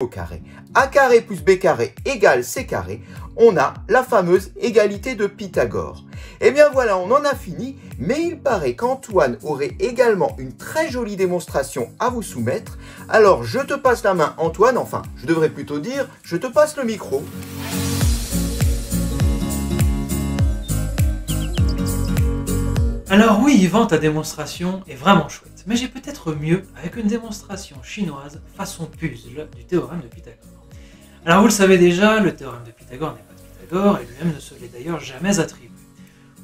au carré. A carré plus B carré égale C carré, on a la fameuse égalité de Pythagore. Et bien voilà, on en a fini, mais il paraît qu'Antoine aurait également une très jolie démonstration à vous soumettre. Alors je te passe la main Antoine, enfin je devrais plutôt dire, je te passe le micro. Alors oui, Yvan, ta démonstration est vraiment chouette, mais j'ai peut-être mieux avec une démonstration chinoise façon puzzle du théorème de Pythagore. Alors vous le savez déjà, le théorème de Pythagore n'est pas de Pythagore et lui-même ne se l'est d'ailleurs jamais attribué.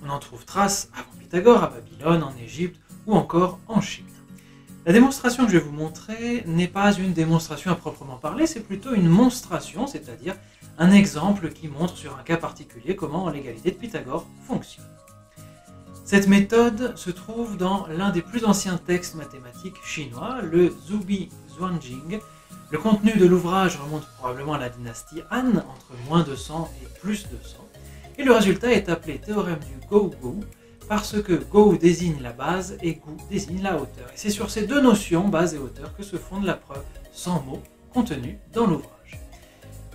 On en trouve trace avant Pythagore à Babylone, en Égypte ou encore en Chine. La démonstration que je vais vous montrer n'est pas une démonstration à proprement parler, c'est plutôt une monstration, c'est-à-dire un exemple qui montre sur un cas particulier comment l'égalité de Pythagore fonctionne. Cette méthode se trouve dans l'un des plus anciens textes mathématiques chinois, le Zubi Zhuangjing. Le contenu de l'ouvrage remonte probablement à la dynastie Han, entre moins 200 et plus 200. Et le résultat est appelé théorème du Gou-Gou, parce que Gou désigne la base et Gu désigne la hauteur. Et c'est sur ces deux notions, base et hauteur, que se fonde la preuve sans mots contenue dans l'ouvrage.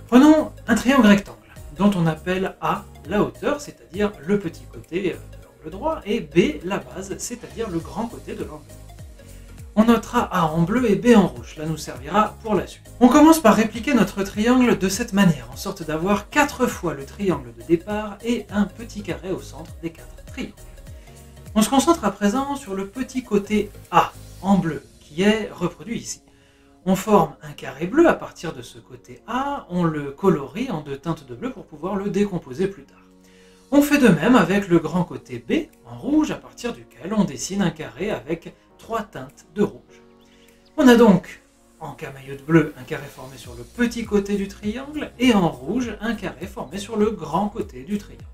Prenons un triangle rectangle, dont on appelle A la hauteur, c'est-à-dire le petit côté le droit, et B la base, c'est-à-dire le grand côté de l'angle droit. On notera A en bleu et B en rouge, cela nous servira pour la suite. On commence par répliquer notre triangle de cette manière, en sorte d'avoir 4 fois le triangle de départ et un petit carré au centre des 4 triangles. On se concentre à présent sur le petit côté A en bleu, qui est reproduit ici. On forme un carré bleu à partir de ce côté A, on le colorie en 2 teintes de bleu pour pouvoir le décomposer plus tard. On fait de même avec le grand côté B en rouge à partir duquel on dessine un carré avec 3 teintes de rouge. On a donc en camaïeute bleu un carré formé sur le petit côté du triangle et en rouge un carré formé sur le grand côté du triangle.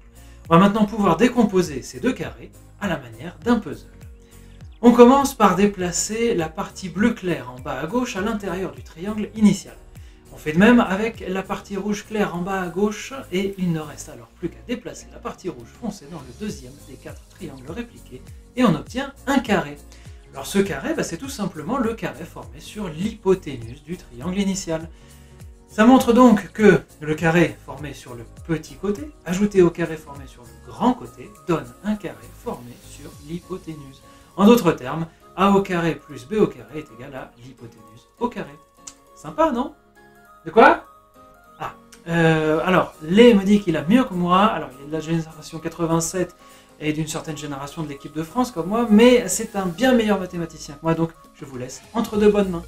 On va maintenant pouvoir décomposer ces 2 carrés à la manière d'un puzzle. On commence par déplacer la partie bleu clair en bas à gauche à l'intérieur du triangle initial. On fait de même avec la partie rouge claire en bas à gauche et il ne reste alors plus qu'à déplacer la partie rouge foncée dans le deuxième des 4 triangles répliqués et on obtient un carré. Alors ce carré, c'est tout simplement le carré formé sur l'hypoténuse du triangle initial. Ça montre donc que le carré formé sur le petit côté, ajouté au carré formé sur le grand côté, donne un carré formé sur l'hypoténuse. En d'autres termes, A au carré plus B au carré est égal à l'hypoténuse au carré. Sympa, non? De quoi? Alors, Lé me dit qu'il a mieux que moi, alors il est de la génération 87 et d'une certaine génération de l'équipe de France comme moi, mais c'est un bien meilleur mathématicien que moi, donc je vous laisse entre de bonnes mains.